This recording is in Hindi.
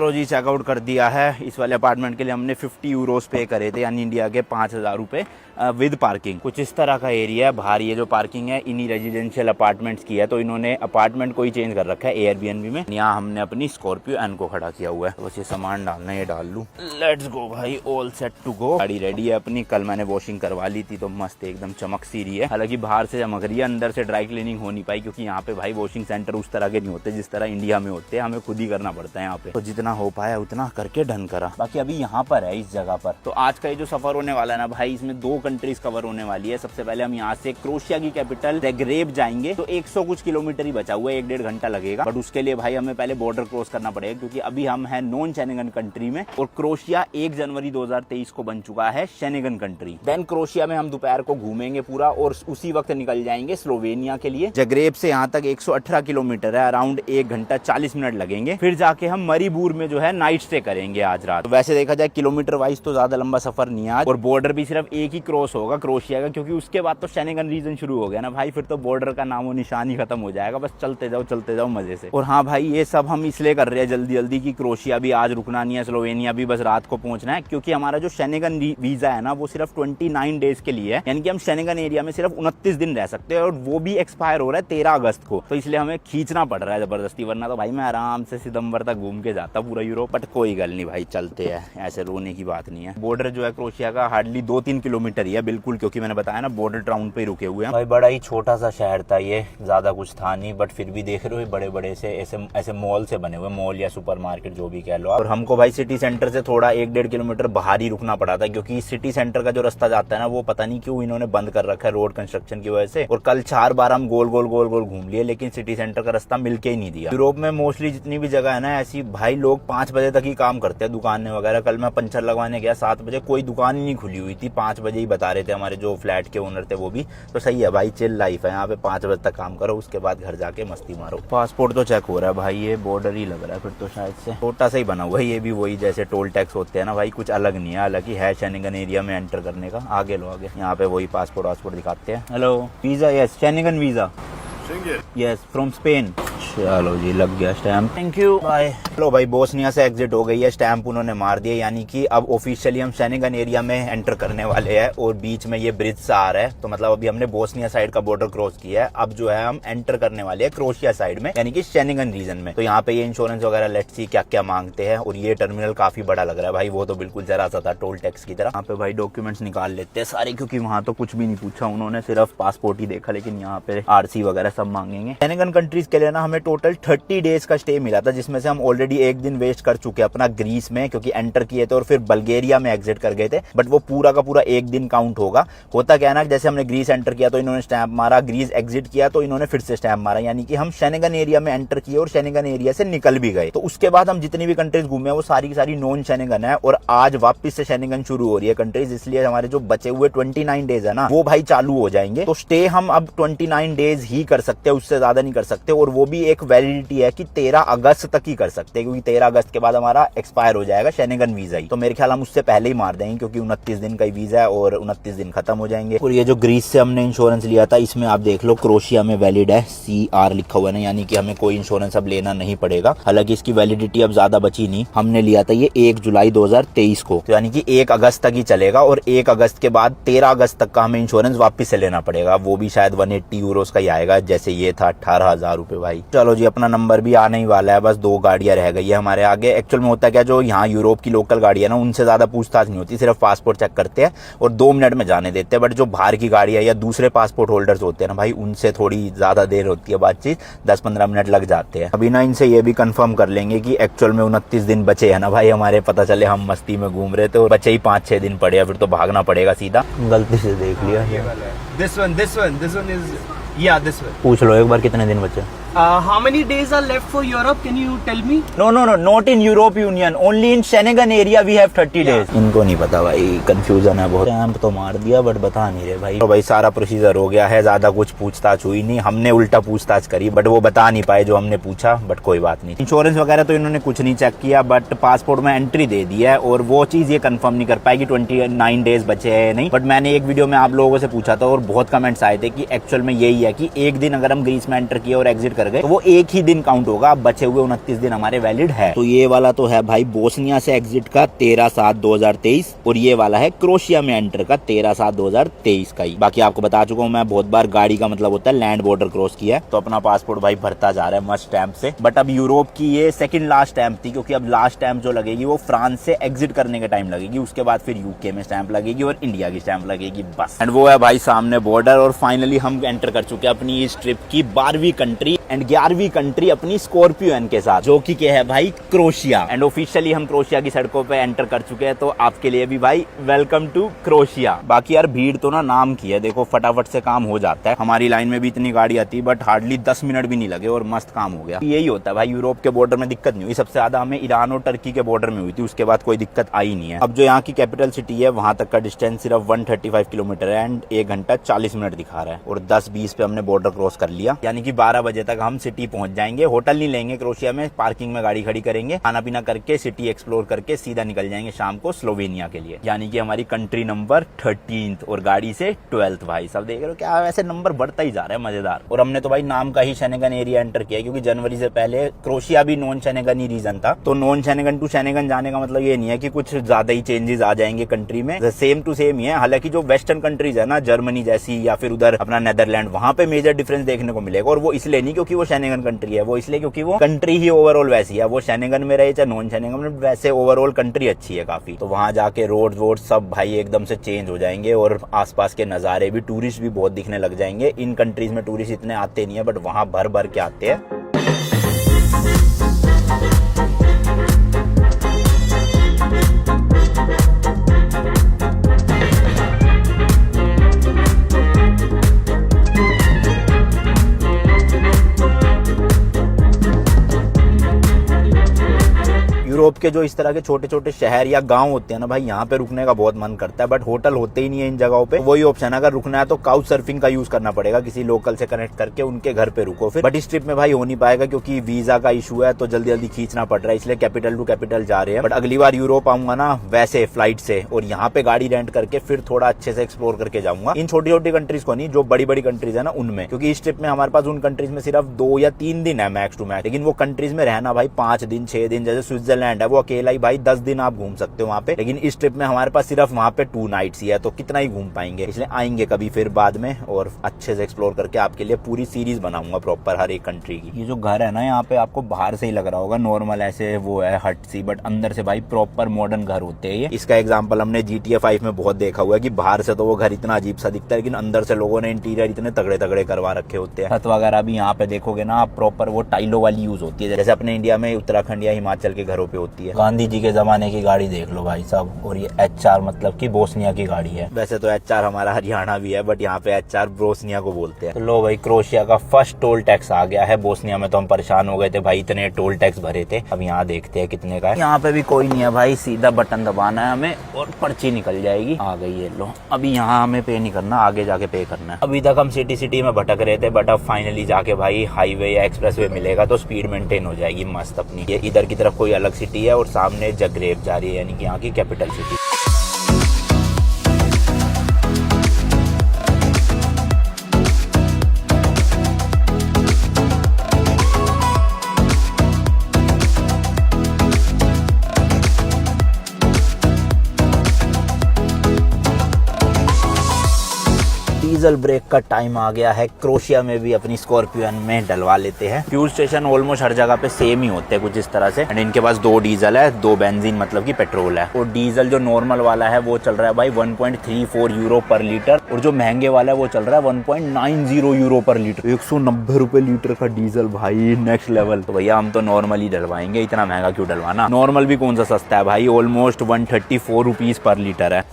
चलो जी, चेकआउट कर दिया है। इस वाले अपार्टमेंट के लिए हमने 50 यूरोस पे करे थे, यानी इंडिया के 5000 रुपये विद पार्किंग। कुछ इस तरह का एरिया है बाहर। ये जो पार्किंग है इन्हीं रेजिडेंशियल अपार्टमेंट्स की है, तो इन्होंने अपार्टमेंट को ही चेंज कर रखा है एयरबीएनबी में। यहाँ हमने अपनी स्कॉर्पियो एन को खड़ा किया हुआ है। बस ये सामान डालना है, ये डाल लूँ। लेट्स गो भाई, ऑल सेट टू गो। गाड़ी रेडी है अपनी। कल मैंने वॉशिंग करवा ली थी तो मस्त एकदम चमक सी रही है। हालांकि बाहर से चमक रही है, अंदर से ड्राई क्लीनिंग हो नहीं पाई, क्योंकि यहाँ पे भाई वॉशिंग सेंटर उस तरह के नहीं होते जिस तरह इंडिया में होते हैं। हमें खुद ही करना पड़ता है यहाँ पे, तो जितना हो पाया उतना करके डन करा। बाकी अभी यहाँ पर है इस जगह पर। तो आज का ये जो सफर होने वाला है ना भाई, इसमें 2 कंट्रीज कवर होने वाली है। सबसे पहले हम यहाँ से क्रोएशिया की कैपिटल ज़ाग्रेब जाएंगे, तो 100 कुछ किलोमीटर ही बचा हुआ है, 1-1.5 घंटा लगेगा। बट उसके लिए भाई हमें पहले बॉर्डर क्रॉस करना पड़ेगा, क्योंकि अभी हम हैं नॉन शेंगन कंट्री में, और क्रोएशिया 1 जनवरी 2023 को बन चुका है शेंगन कंट्री। देन क्रोएशिया में हम दोपहर को घूमेंगे पूरा, और उसी वक्त निकल जाएंगे स्लोवेनिया के लिए। ज़ाग्रेब से यहाँ तक 118 किलोमीटर है, अराउंड 1 घंटा 40 मिनट लगेंगे। फिर जाके हम मरीबूर में जो है नाइट स्टे करेंगे आज रात। तो वैसे देखा जाए किलोमीटर वाइज तो ज्यादा लंबा सफर नहीं है आज, और बॉर्डर भी सिर्फ एक ही क्रॉस होगा क्रोएशिया का, क्योंकि उसके बाद तो शेंगन रीजन शुरू हो गया ना भाई, फिर तो बॉर्डर का नामो निशान ही खत्म हो जाएगा। बस चलते जाओ मजे से। और हाँ भाई, ये सब हम इसलिए कर रहे हैं जल्दी जल्दी कि क्रोएशिया भी आज रुकना नहीं है, स्लोवेनिया भी बस रात को पहुंचना है, क्योंकि हमारा जो शेंगन वीजा है ना वो सिर्फ 29 डेज के लिए है, यानी कि हम शेंगन एरिया में सिर्फ 29 दिन रह सकते हैं, और वो भी एक्सपायर हो रहा है 13 अगस्त को। तो इसलिए हमें खींचना पड़ रहा है जबरदस्ती, वरना तो भाई मैं आराम से सितंबर तक घूम के जाता पूरा यूरोप। बट कोई गल नहीं भाई, चलते हैं, ऐसे रोने की बात नहीं है। बॉर्डर जो है क्रोएशिया का हार्डली 2-3 किलोमीटर ही है बिल्कुल, क्योंकि मैंने बताया ना बॉर्डर टाउन पे रुके हुए हैं भाई। बड़ा ही छोटा सा शहर था ये, ज्यादा कुछ था नहीं, बट फिर भी देख रहे हो बड़े बड़े से ऐसे मॉल से बने हुए, मॉल या सुपरमार्केट जो भी कह लो। और हमको भाई सिटी सेंटर से थोड़ा 1-1.5 किलोमीटर बाहर ही रुकना पड़ा था, क्योंकि सिटी सेंटर का जो रास्ता जाता है ना वो पता नहीं क्यों इन्होंने बंद कर रखा है रोड कंस्ट्रक्शन की वजह से। और कल 4 बार हम गोल गोल घूम लिए, लेकिन सिटी सेंटर का रास्ता मिल के ही नहीं दिया। यूरोप में मोस्टली जितनी भी जगह है ना ऐसी, भाई लोग 5 बजे तक ही काम करते हैं, दुकानें वगैरह। कल मैं पंचर लगवाने गया 7 बजे, कोई दुकान ही नहीं खुली हुई थी, 5 बजे ही बता रहे थे हमारे जो फ्लैट के ओनर थे वो भी। तो सही है भाई, चिल लाइफ है यहाँ पे, 5 बजे तक काम करो, उसके बाद घर जाके मस्ती मारो। पासपोर्ट तो चेक हो रहा है भाई, ये बॉर्डर ही लग रहा है फिर तो शायद से, छोटा सा ही बना हुआ है ये भी, वही जैसे टोल टैक्स होते हैं ना भाई, कुछ अलग नहीं है। हालांकि है शेंगन एरिया में एंटर करने का। आगे लो आगे, यहाँ पे वही पासपोर्ट दिखाते हैं। Hello, visa? Yes, Schengen visa. Yes, from Spain. चलो जी, लग गया स्टैम्प, थैंक यू, बाय। चलो भाई, बोस्निया से एग्जिट हो गई है, स्टैम्प उन्होंने मार दिया, यानी कि अब ऑफिशियली हम शेंगन एरिया में एंटर करने वाले हैं। और बीच में ये ब्रिज सा आ रहा है, तो मतलब अभी हमने बोस्निया साइड का बॉर्डर क्रॉस किया है। अब जो है हम एंटर करने वाले हैं क्रोएशिया साइड में, यानी कि शेंगन रीजन में। तो यहाँ पे ये इंश्योरेंस वगैरह लेट्स सी क्या क्या मांगते हैं। और ये टर्मिनल काफी बड़ा लग रहा है भाई, वो तो बिल्कुल जरा सा था टोल टैक्स की तरह। यहाँ पे भाई डॉक्यूमेंट्स निकाल लेते हैं सारे, क्योंकि वहाँ तो कुछ भी नहीं पूछा उन्होंने, सिर्फ पासपोर्ट ही देखा। लेकिन यहाँ पे आरसी वगैरह सब मांगेंगे। शेंगन कंट्रीज के लिए ना हमें टोटल 30 डेज का स्टे मिला था, जिसमें से हम ऑलरेडी 1 दिन वेस्ट कर चुके हैं अपना ग्रीस में, क्योंकि एंटर किए थे और फिर बल्गेरिया में एग्जिट कर गए थे। बट वो पूरा का पूरा 1 दिन काउंट होगा। होता क्या ना, जैसे हमने ग्रीस एंटर किया तो इन्होंने स्टैंप मारा, ग्रीस एग्जिट किया तो इन्होंने फिर से स्टैंप मारा, यानी कि हम शेंगन एरिया में एंटर किए और शेंगन एरिया से निकल भी गए। तो उसके बाद हम जितनी भी कंट्रीज घूमे वो सारी की सारी नॉन शेंगन है, और आज वापस से शेंगन शुरू हो रही है कंट्रीज। इसलिए हमारे जो बचे हुए 29 डेज है ना वो भाई चालू हो जाएंगे। तो स्टे हम अब 29 डेज ही कर सकते हैं, उससे ज्यादा नहीं कर सकते। और वो भी एक वैलिडिटी है कि 13 अगस्त तक ही कर सकते हैं, क्योंकि 13 अगस्त के बाद हमारा एक्सपायर हो जाएगा शेंगन वीजा ही। तो मेरे ख्याल हम उससे पहले ही मार देंगे, क्योंकि 29 दिन का ही वीजा है और 29 दिन खत्म हो जाएंगे। और ये जो ग्रीस से हमने इंश्योरेंस लिया था, इसमें आप देख लो क्रोएशिया में वैलिड है, CR लिखा हुआ है ना, यानी कि हमें कोई इंश्योरेंस अब लेना नहीं पड़ेगा। हालांकि इसकी वैलिडिटी अब ज्यादा बची नहीं, हमने लिया था ये 1 जुलाई 2023 को, तो यानी कि 1 अगस्त तक ही चलेगा। और 1 अगस्त के बाद 13 अगस्त तक का हमें इंश्योरेंस वापस से लेना पड़ेगा, वो भी शायद 180 यूरोस का ही आएगा, जैसे ये था 18,000 रुपए भाई। चलो जी, अपना नंबर भी आने ही वाला है, बस 2 गाड़ियां रह गई है हमारे आगे। एक्चुअल में होता क्या, जो यहाँ यूरोप की लोकल गाड़ी है ना उनसे ज्यादा पूछताछ नहीं होती, सिर्फ पासपोर्ट चेक करते हैं और 2 मिनट में जाने देते हैं। बट जो बाहर की गाड़ी है या दूसरे पासपोर्ट होल्डर्स होते हैं ना भाई, उनसे थोड़ी ज्यादा देर होती है बातचीत, 10-15 मिनट लग जाते हैं। अभी ना इनसे ये भी कंफर्म कर लेंगे कि एक्चुअल में 29 दिन बचे है ना भाई हमारे, पता चले हम मस्ती में घूम रहे थे और बचे ही 5-6 दिन पड़े, फिर तो भागना पड़ेगा सीधा। गलती से देख लिया। This one is, yeah, this one. पूछ लो एक बार कितने दिन बचे। How many days are left for Europe? Can you tell me? No, not in Europe Union. Only in Schengen area we have 30 days. इनको नहीं पता भाई, कंफ्यूजन है बहुत। स्टैंप तो मार दिया बट बता नहीं रहे भाई। तो भाई सारा प्रोसीजर हो गया है, ज्यादा कुछ पूछताछ हुई नहीं, हमने उल्टा पूछताछ करी बट वो बता नहीं पाए जो हमने पूछा। बट कोई बात नहीं, इंश्योरेंस वगैरह तो इन्होंने कुछ नहीं चेक किया, बट पासपोर्ट में एंट्री दे दी है और वो चीज ये कंफर्म नहीं कर पाएगी 29 डेज बचे है नहीं। बट मैंने एक वीडियो में आप लोगों से पूछा था और बहुत कमेंट्स आए थे कि एक्चुअल में यही है कि 1 दिन अगर हम ग्रीस में एंटर किए और एग्जिट कर गए तो वो एक ही दिन काउंट होगा, अब बचे हुए 29 दिन हमारे वैलिड है। तो ये वाला तो है भाई बोस्निया से एग्जिट का 13/7/2023 और ये वाला है क्रोशिया में एंटर का 13/7/2023 का ही। बाकी आपको बता चुका हूँ मैं बहुत बार, गाड़ी का मतलब होता है लैंड बॉर्डर क्रॉस किया है। तो अपना पासपोर्ट भाई भरता जा रहा है मस्त स्टैंप से। बट अब यूरोप की ये सेकंड लास्ट स्टैंप थी, क्योंकि अब लास्ट स्टैंप जो लगेगी वो फ्रांस से एग्जिट करने के टाइम लगेगी, उसके बाद फिर यूके में स्टैंप लगेगी और इंडिया की स्टैंप लगेगी बस। एंड वो है भाई सामने बॉर्डर और फाइनली हम एंटर कर चुके हैं अपनी इस ट्रिप की 12वीं कंट्री एंड 11वीं कंट्री अपनी स्कॉर्पियो एन के साथ, जो कि क्या है भाई क्रोशिया। एंड ऑफिशियली हम क्रोशिया की सड़कों पे एंटर कर चुके हैं, तो आपके लिए भी भाई वेलकम टू क्रोशिया। बाकी यार भीड़ तो ना नाम की है, देखो फटाफट से काम हो जाता है। हमारी लाइन में भी इतनी गाड़ी आती है बट हार्डली 10 मिनट भी नहीं लगे और मस्त काम हो गया। यही होता है भाई, यूरोप के बॉर्डर में दिक्कत नहीं हुई। सबसे ज्यादा हमें ईरान और टर्की के बॉर्डर में हुई थी, उसके बाद कोई दिक्कत आई नहीं है। अब जो यहाँ की कैपिटल सिटी है वहां तक का डिस्टेंस सिर्फ 135 किलोमीटर है एंड 1 घंटा 40 मिनट दिखा रहा है और 10:20 पे हमने बॉर्डर क्रॉस कर लिया, यानी कि 12 बजे तक हम सिटी पहुंच जाएंगे। होटल नहीं लेंगे क्रोशिया में, पार्किंग में गाड़ी खड़ी करेंगे, खाना पीना करके सिटी एक्सप्लोर करके सीधा निकल जाएंगे शाम को स्लोवेनिया के लिए, यानी कि हमारी कंट्री नंबर 13th और गाड़ी से 12th। भाई सब देख रहे हो क्या वैसे नंबर बढ़ता ही जा रहा है, मजेदार। और हमने तो भाई नाम का ही शेनेगन एरिया एंटर किया, क्योंकि जनवरी से पहले क्रोशिया भी नॉन शेनेगन ही रीजन था। तो नॉन शेनेगन टू शेनेगन जाने का मतलब ये नहीं है कि कुछ ज्यादा ही चेंजेस आ जाएंगे कंट्री में, सेम टू सेम ही है। हालांकि जो वेस्टर्न कंट्रीज है ना, जर्मनी जैसी या फिर उधर अपना नेदरलैंड, वहां पे मेजर डिफरेंस देखने को मिलेगा। और वो इसलिए नहीं क्योंकि वो शेनेगन कंट्री है, वो इसलिए क्योंकि वो कंट्री ही ओवरऑल वैसी है। वो शेनेगन में रहे चाहे नॉन शेनेगन में, वैसे ओवरऑल कंट्री अच्छी है काफी। तो वहां जाके रोड वोड सब भाई एकदम से चेंज हो जाएंगे और आसपास के नजारे भी, टूरिस्ट भी बहुत दिखने लग जाएंगे। इन कंट्रीज में टूरिस्ट इतने आते नहीं है बट वहां भर भर के आते हैं। यूरोप के जो इस तरह के छोटे छोटे शहर या गांव होते हैं ना भाई, यहाँ पे रुकने का बहुत मन करता है बट होटल होते ही नहीं है इन जगहों पे। वही ऑप्शन, अगर रुकना है तो काउच सर्फिंग का यूज करना पड़ेगा, किसी लोकल से कनेक्ट करके उनके घर पे रुको फिर। बट इस ट्रिप में भाई हो नहीं पाएगा क्योंकि वीजा का इशू है, तो जल्दी जल्दी खींचना पड़ रहा है, इसलिए कैपिटल टू कैपिटल जा रहे हैं। बट अगली बार यूरोप आऊंगा ना वैसे फ्लाइट से, और यहाँ पे गाड़ी रेंट करके फिर थोड़ा अच्छे से एक्सप्लोर करके जाऊंगा। इन छोटी छोटी कंट्रीज को नहीं, जो बड़ी बड़ी कंट्रीज है ना उनमें, क्योंकि इस ट्रिप में हमारे पास उन कंट्रीज में सिर्फ 2 या 3 दिन है मैक्स टू मैक्स, लेकिन वो कंट्रीज में रहना भाई 5 दिन 6 दिन। जैसे स्विट्जरलैंड है, वो अकेला ही भाई 10 दिन आप घूम सकते हो वहाँ पे, लेकिन इस ट्रिप में हमारे पास सिर्फ वहाँ पे 2 नाइट्स ही है, तो कितना ही घूम पाएंगे। इसलिए आएंगे कभी फिर बाद में और अच्छे से एक्सप्लोर करके आपके लिए पूरी सीरीज बनाऊंगा प्रॉपर हर एक कंट्री की। ये जो घर है ना यहाँ पे आपको बाहर से ही लग रहा होगा नॉर्मल ऐसे वो है हट सी, बट अंदर से भाई प्रॉपर मॉडर्न घर होते हैं ये। इसका एग्जाम्पल हमने GTA 5 में बहुत देखा हुआ है कि बाहर से तो वो घर इतना अजीब सा दिखता है, लेकिन अंदर से लोगों ने इंटीरियर इतने तगड़े तगड़े करवा रखे होते हैं। छत वगैरह भी यहाँ पे देखोगे ना आप प्रॉपर वो टाइलों वाली यूज होती है, जैसे अपने इंडिया में उत्तराखंड या हिमाचल के घरों पे होती है। गांधी जी के जमाने की गाड़ी देख लो भाई साहब। और ये HR मतलब कि बोस्निया की गाड़ी है। वैसे तो HR हमारा हरियाणा भी है बट यहाँ पे HR बोस्निया को बोलते हैं। तो लो भाई क्रोशिया का फर्स्ट टोल टैक्स आ गया है। बोस्निया में तो हम परेशान हो गए थे भाई, इतने टोल टैक्स भरे थे। अब यहाँ देखते हैं कितने का है। यहाँ पे भी कोई नहीं है भाई, सीधा बटन दबाना है हमें और पर्ची निकल जाएगी। आ गई है लो। अभी यहाँ हमें पे नहीं करना, आगे जाके पे करना है। अभी तक हम सिटी में भटक रहे थे बट अब फाइनली जाके भाई हाईवे या एक्सप्रेस वे मिलेगा तो स्पीड मेंटेन हो जाएगी मस्त अपनी। ये इधर की तरफ कोई अलग सिटी है और सामने जगरेब जा रही है, यानी कि यहाँ की कैपिटल सिटी। डीजल ब्रेक का टाइम आ गया है। क्रोशिया में भी अपनी स्कॉर्पियो में डलवा लेते हैं। फ्यूल स्टेशन ऑलमोस्ट हर जगह पे सेम ही होते हैं कुछ इस तरह से। एंड इनके पास 2 डीजल है, 2 बेंजीन मतलब कि पेट्रोल है। और डीजल जो नॉर्मल वाला है वो चल रहा है भाई 1.34 यूरो पर लीटर, और जो महंगे वाला है वो चल रहा है 1.90 यूरो पर लीटर। 190 रुपए लीटर का डीजल भाई, नेक्स्ट लेवल। तो भैया हम तो नॉर्मल ही डलवाएंगे, इतना महंगा क्यों डलवाना। नॉर्मल भी कौन सा सस्ता है भाई, ऑलमोस्ट 134 रुपीज पर लीटर है।